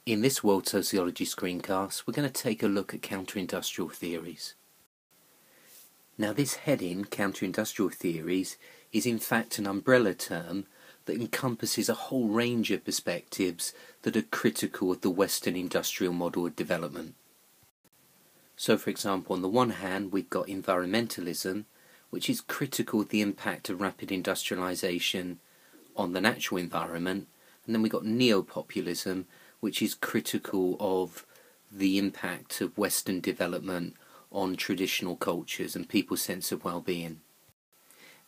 In this World Sociology screencast, we're going to take a look at counter-industrial theories. Now, this heading, counter-industrial theories, is in fact an umbrella term that encompasses a whole range of perspectives that are critical of the Western industrial model of development. So, for example, on the one hand, we've got environmentalism, which is critical of the impact of rapid industrialization on the natural environment, and then we've got neopopulism, which is critical of the impact of Western development on traditional cultures and people's sense of well-being.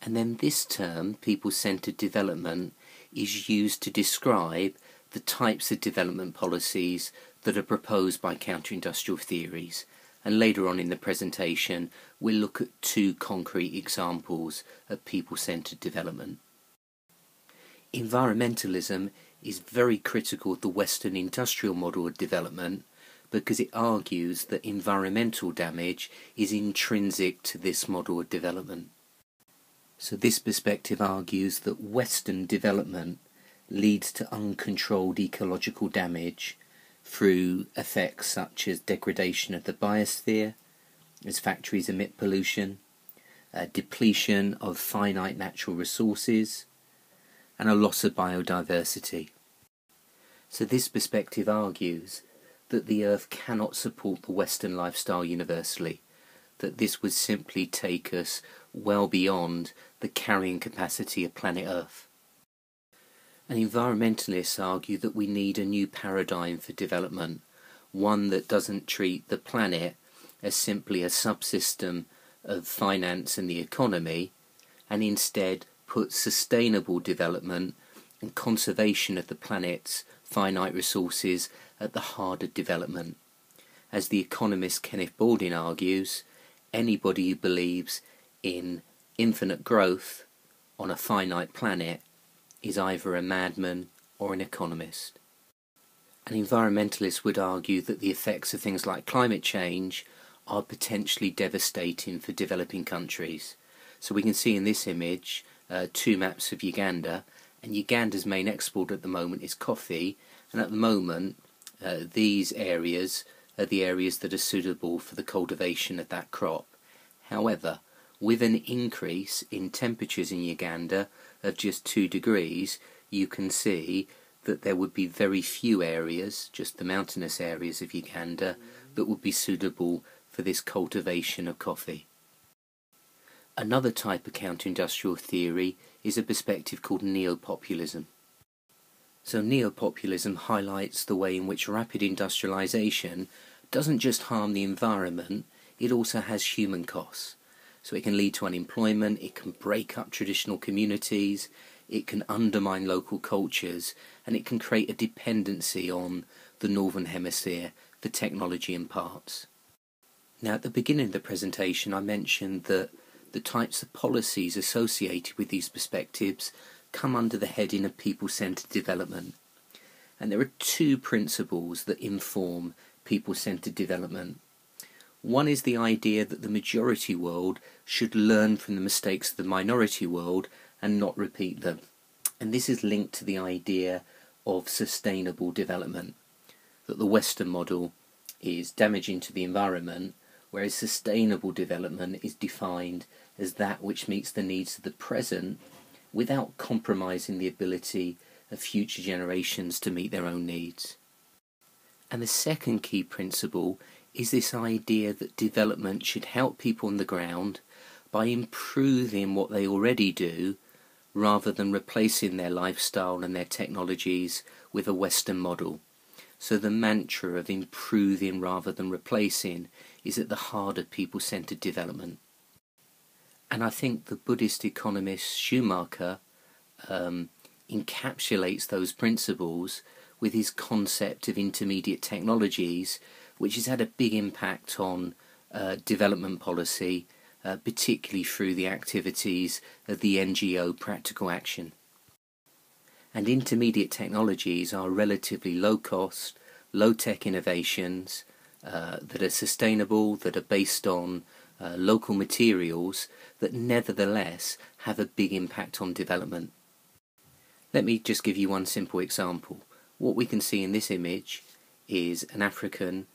And then this term, people-centered development, is used to describe the types of development policies that are proposed by counter-industrial theories. And later on in the presentation, we'll look at two concrete examples of people-centered development. Environmentalism is very critical of the Western industrial model of development because it argues that environmental damage is intrinsic to this model of development. So this perspective argues that Western development leads to uncontrolled ecological damage through effects such as degradation of the biosphere, as factories emit pollution, depletion of finite natural resources, and a loss of biodiversity. So this perspective argues that the Earth cannot support the Western lifestyle universally, that this would simply take us well beyond the carrying capacity of planet Earth. And environmentalists argue that we need a new paradigm for development, one that doesn't treat the planet as simply a subsystem of finance and the economy, and instead puts sustainable development and conservation of the planet's finite resources at the heart of development. As the economist Kenneth Baldwin argues, anybody who believes in infinite growth on a finite planet is either a madman or an economist. And environmentalists would argue that the effects of things like climate change are potentially devastating for developing countries. So we can see in this image two maps of Uganda, and Uganda's main export at the moment is coffee, and at the moment these areas are the areas that are suitable for the cultivation of that crop. However, with an increase in temperatures in Uganda of just 2 degrees, you can see that there would be very few areas, just the mountainous areas of Uganda, that would be suitable for this cultivation of coffee. Another type of counter-industrial theory is a perspective called neopopulism. So neopopulism highlights the way in which rapid industrialization doesn't just harm the environment, it also has human costs. So it can lead to unemployment, it can break up traditional communities, it can undermine local cultures, and it can create a dependency on the Northern Hemisphere for technology and parts. Now, at the beginning of the presentation, I mentioned that the types of policies associated with these perspectives come under the heading of people-centered development. And there are two principles that inform people-centered development. One is the idea that the majority world should learn from the mistakes of the minority world and not repeat them. And this is linked to the idea of sustainable development, that the Western model is damaging to the environment, whereas sustainable development is defined as that which meets the needs of the present without compromising the ability of future generations to meet their own needs. And the second key principle is this idea that development should help people on the ground by improving what they already do rather than replacing their lifestyle and their technologies with a Western model. So the mantra of improving rather than replacing is at the heart of people-centered development. And I think the Buddhist economist Schumacher encapsulates those principles with his concept of intermediate technologies, which has had a big impact on development policy, particularly through the activities of the NGO Practical Action. And intermediate technologies are relatively low-cost, low-tech innovations that are sustainable, that are based on local materials, that nevertheless have a big impact on development. Let me just give you one simple example. What we can see in this image is an African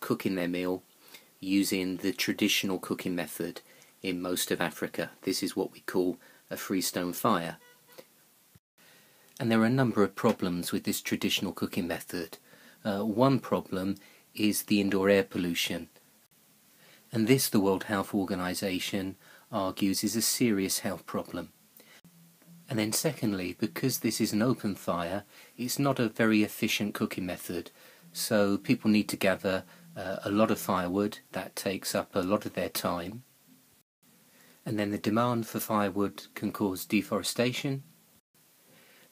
cooking their meal using the traditional cooking method in most of Africa. This is what we call a freestone fire. And there are a number of problems with this traditional cooking method. One problem is the indoor air pollution. And this, the World Health Organization argues, is a serious health problem. And then secondly, because this is an open fire, it's not a very efficient cooking method. So people need to gather a lot of firewood. That takes up a lot of their time. And then the demand for firewood can cause deforestation.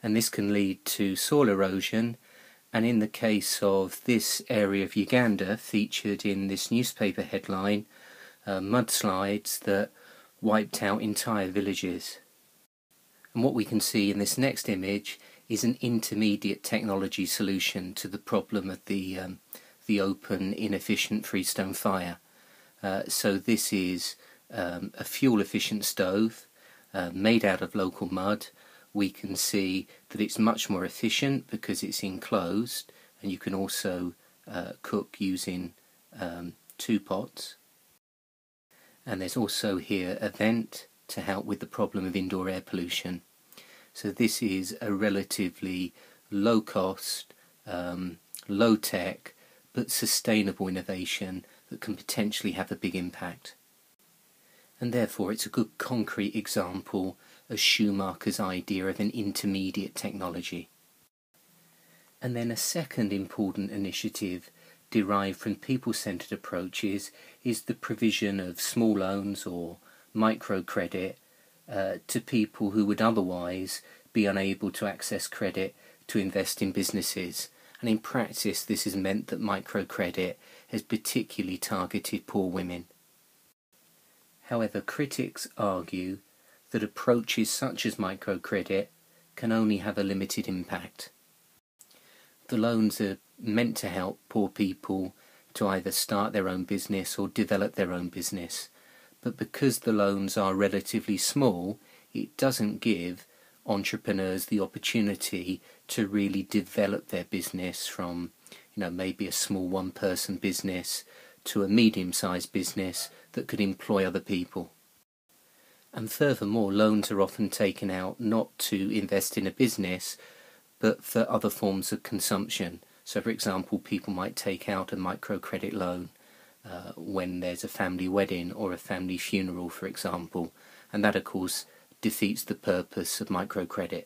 And this can lead to soil erosion. And in the case of this area of Uganda, featured in this newspaper headline, mudslides that wiped out entire villages. And what we can see in this next image is an intermediate technology solution to the problem of the open, inefficient freestone fire. So this is a fuel-efficient stove made out of local mud. We can see that it's much more efficient because it's enclosed, and you can also cook using 2 pots. And there's also here a vent to help with the problem of indoor air pollution. So this is a relatively low cost, low tech, but sustainable innovation that can potentially have a big impact. And therefore it's a good concrete example of Schumacher's idea of an intermediate technology. And then a second important initiative derived from people-centred approaches is the provision of small loans or microcredit to people who would otherwise be unable to access credit to invest in businesses. And in practice this has meant that microcredit has particularly targeted poor women. However, critics argue that approaches such as microcredit can only have a limited impact. The loans are meant to help poor people to either start their own business or develop their own business, but because the loans are relatively small, it doesn't give entrepreneurs the opportunity to really develop their business from, maybe a small one-person business to a medium-sized business that could employ other people. And furthermore, loans are often taken out not to invest in a business, but for other forms of consumption. So for example, people might take out a microcredit loan when there's a family wedding or a family funeral, for example, and that of course defeats the purpose of microcredit.